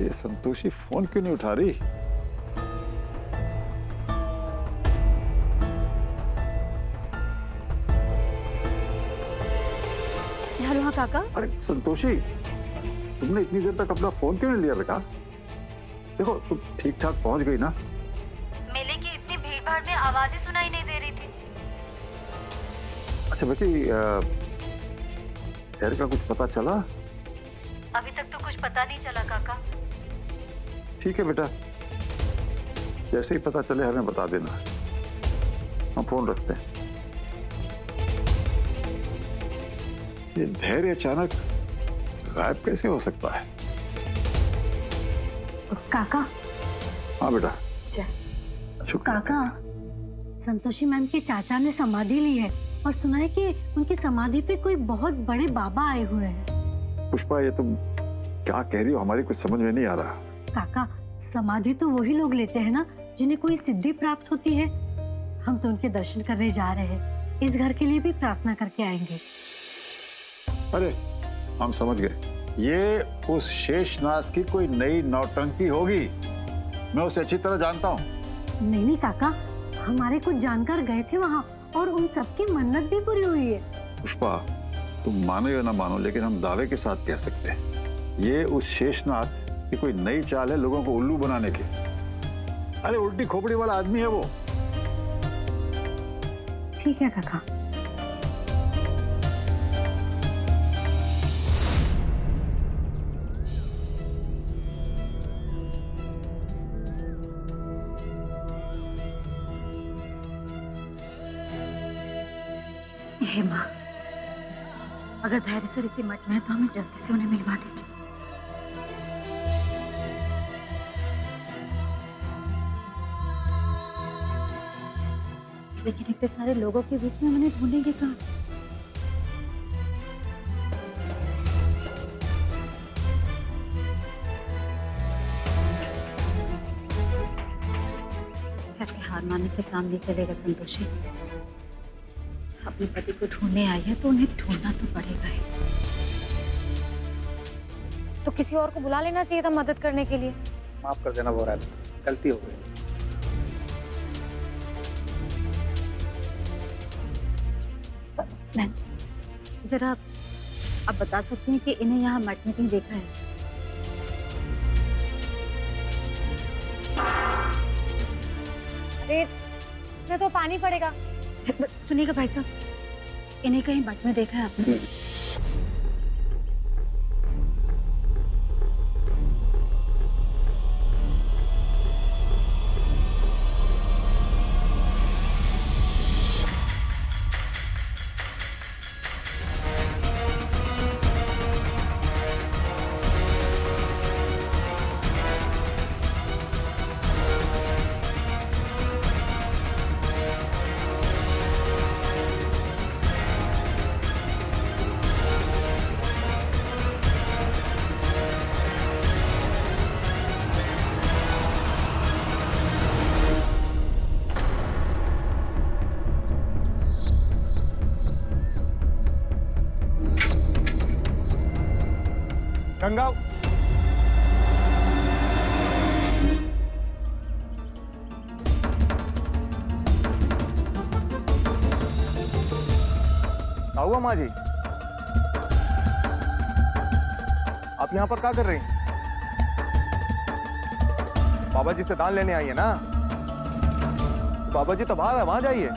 ये संतोषी फोन क्यों नहीं उठा रही? हेलो। हाँ काका। अरे संतोषी, तुमने इतनी देर तक अपना फोन क्यों नहीं लिया बेटा? देखो तुम ठीक ठाक पहुंच गई ना? मेले की इतनी भीड़ भाड़ में आवाज ही सुनाई नहीं दे रही थी। अच्छा बेटी, खैर का कुछ पता चला? अभी तक तो कुछ पता नहीं चला काका। ठीक है बेटा, जैसे ही पता चले हमें बता देना। हम फोन रखते हैं। ये धैर्य अचानक गायब कैसे हो सकता है? काका। हाँ बेटा। काका, संतोषी मैम के चाचा ने समाधि ली है और सुना है कि उनकी समाधि पे कोई बहुत बड़े बाबा आए हुए हैं। पुष्पा, ये तुम क्या कह रही हो? हमारी कुछ समझ में नहीं आ रहा। काका, समाधि तो वही लोग लेते हैं ना जिन्हें कोई सिद्धि प्राप्त होती है। हम तो उनके दर्शन करने जा रहे हैं। इस घर के लिए भी प्रार्थना करके आएंगे। अरे हम समझ गए, ये उस शेषनाग की कोई नई नौटंकी होगी। मैं उसे अच्छी तरह जानता हूँ। नहीं काका, हमारे कुछ जानकार गए थे वहाँ और उन सबकी मन्नत भी पूरी हुई है। पुष्पा, तुम मानो या ना मानो, लेकिन हम दावे के साथ कह सकते हैं ये उस शेषनाग की कोई नई चाल है लोगों को उल्लू बनाने की। अरे उल्टी खोपड़ी वाला आदमी है वो। ठीक है काका। हे माँ, अगर धैर्य से ऋषि मठ में है तो हमें जल्दी से उन्हें मिलवा दीजिए। लेकिन इतने सारे लोगों के बीच में उन्हें ढूंढेंगे कहाँ? ऐसे हार मानने से काम नहीं चलेगा संतोषी। अपने पति को ढूंढने आई है तो उन्हें ढूंढना तो पड़ेगा ही। तो किसी और को बुला लेना चाहिए था मदद करने के लिए। माफ कर देना बोरा, गलती हो गई। जरा आप बता सकते हैं कि इन्हें यहाँ मठ में कहीं देखा है? अरे इसमें तो पानी पड़ेगा। सुनिएगा भाई साहब, इन्हें कहीं मठ में देखा है आपने? गंगा, क्या हुआ माँ जी? आप यहाँ पर क्या कर रही हैं? बाबा जी से दान लेने आई है ना? बाबा जी तो बाहर है, वहां जाइए।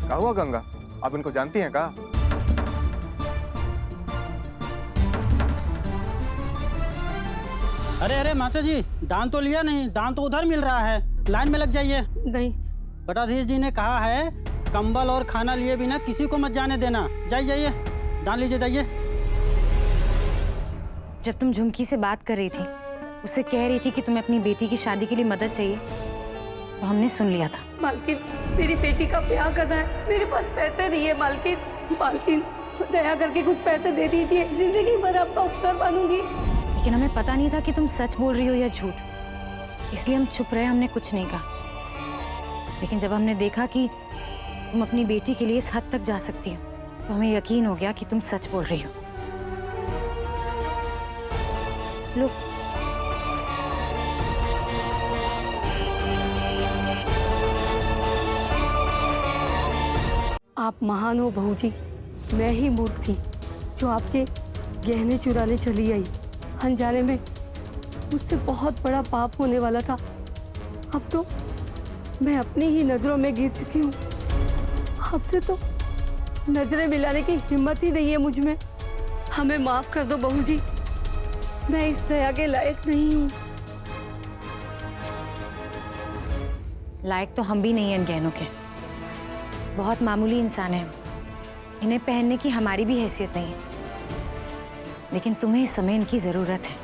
क्या हुआ गंगा, आप इनको जानती हैं क्या? अरे अरे माता जी, दान तो लिया नहीं, दान तो उधर मिल रहा है, लाइन में लग जाइए। नहीं, बटाधीश जी ने कहा है कंबल और खाना लिए बिना किसी को मत जाने देना। जाइए, दान लीजिए, जाइए। जब तुम झुमकी से बात कर रही थी, उससे कह रही थी कि तुम्हें अपनी बेटी की शादी के लिए मदद चाहिए, तो हमने सुन लिया था। मालकिन, मेरी बेटी का ब्याह करना है, मेरे पास पैसे नहीं है मालकिन। मालकिन, दया करके कुछ पैसे दे दीजिए, जिंदगी भर आपका उपकार मानूंगी। लेकिन हमें पता नहीं था कि तुम सच बोल रही हो या झूठ। इसलिए हम छुप रहे, हमने कुछ नहीं कहा। लेकिन जब हमने देखा कि तुम अपनी बेटी के लिए इस हद तक जा सकती हो, तो हमें यकीन हो गया कि तुम सच बोल रही हो। लो, आप महान हो बहू जी। मैं ही मूर्ख थी जो आपके गहने चुराने चली आई। अनजाने में मुझसे बहुत बड़ा पाप होने वाला था। अब तो मैं अपनी ही नजरों में गिर चुकी हूँ। आपसे तो नजरें मिलाने की हिम्मत ही नहीं है मुझ में। हमें माफ कर दो बहू जी, मैं इस दया के लायक नहीं हूँ। लायक तो हम भी नहीं हैं इन गहनों के। बहुत मामूली इंसान हैं, इन्हें पहनने की हमारी भी हैसियत नहीं है। लेकिन तुम्हें इस समय इनकी जरूरत है,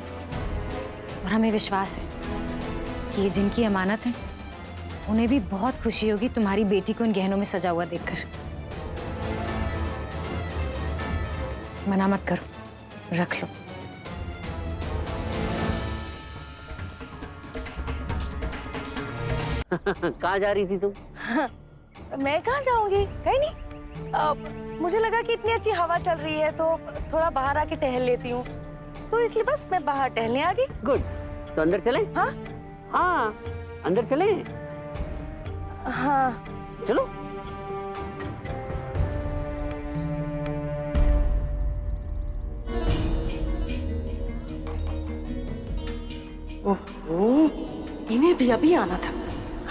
और हमें विश्वास है कि ये जिनकी अमानत है, उन्हें भी बहुत खुशी होगी तुम्हारी बेटी को इन गहनों में सजा हुआ देखकर। मना मत करो, रख लो। कहाँ जा रही थी तुम? मैं कहाँ जाऊंगी, कहीं नहीं। मुझे लगा कि इतनी अच्छी हवा चल रही है तो थोड़ा बाहर आके टहल लेती हूँ, तो इसलिए बस मैं बाहर टहलने आ गई। गुड, तो अंदर चलें? हाँ हाँ, अंदर चलें? हाँ चलो। ओहो, इन्हें भी अभी आना था।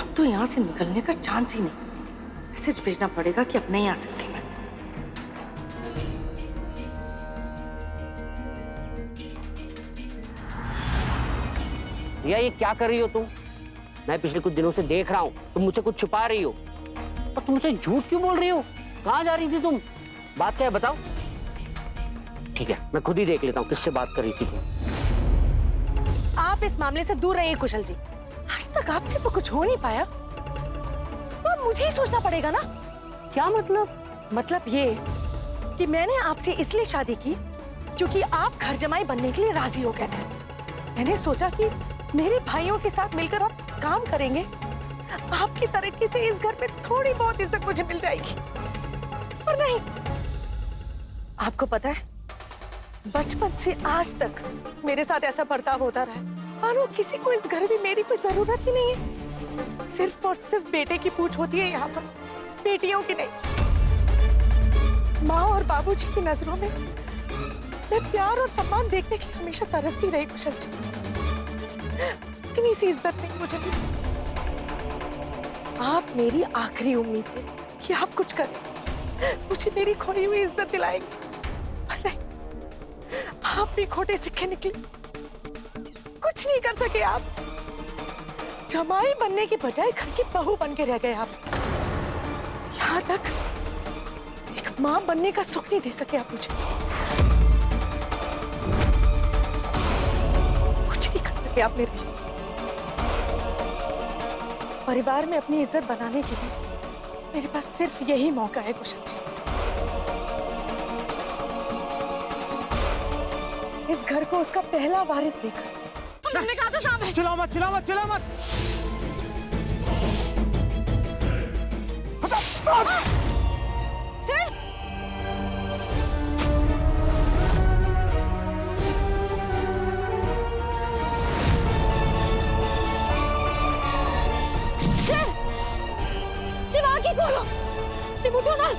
अब तो यहाँ से निकलने का चांस ही नहीं। मैसेज भेजना पड़ेगा कि अब नहीं आ सकती मैं। रिया, ये क्या कर रही हो तुम? मैं पिछले कुछ दिनों से देख रहा हूँ, तुम मुझसे कुछ छुपा रही हो। और तुम मुझसे झूठ क्यों बोल रही हो? कहाँ जा रही थी तुम? बात क्या है बताओ। ठीक है, मैं खुद ही देख लेता हूँ किससे बात कर रही थी तुम। आप इस मामले से दूर रहिए कुशल जी। आज तक आपसे तो कुछ हो नहीं पाया, तो अब मुझे ही सोचना पड़ेगा ना। क्या मतलब? मतलब ये कि मैंने आपसे इसलिए शादी की क्योंकि आप घर जमाई बनने के लिए राजी हो गए थे। मैंने सोचा कि मेरे भाइयों के साथ मिलकर आप काम करेंगे, आपकी तरक्की से इस घर में थोड़ी बहुत इज्जत मुझे मिल जाएगी। पर नहीं, आपको पता है, बचपन से आज तक मेरे साथ ऐसा बर्ताव होता रहा है मानो किसी को इस घर में मेरी कोई जरूरत ही नहीं है। सिर्फ और सिर्फ बेटे की पूछ होती है यहाँ पर, बेटियों की नहीं। माँ और बाबूजी की नजरों में मैं प्यार और सम्मान देखने के लिए हमेशा तरसती रही कुशल जी। इतनी सी इज्जत नहीं मुझे मिली। आप मेरी आखिरी उम्मीद थे कि आप कुछ करें, मुझे मेरी खोई हुई इज्जत दिलाएंगे। पर नहीं, आप भी खोटे सिक्के निकले। कुछ नहीं कर सके आप। जमाई बनने के बजाय घर की बहू बन के रह गए आप। यहाँ तक एक माँ बनने का सुख नहीं दे सके आप मुझे। कुछ नहीं कर सके आप मेरे लिए। परिवार में अपनी इज्जत बनाने के लिए मेरे पास सिर्फ यही मौका है कुशल जी। इस घर को उसका पहला वारिस देकर। हमने कहा था सामने। चिल्लाओ मत, चिल्लाओ मत, चिल्लाओ मत। शिव आगे खोलो। शिव उठो ना।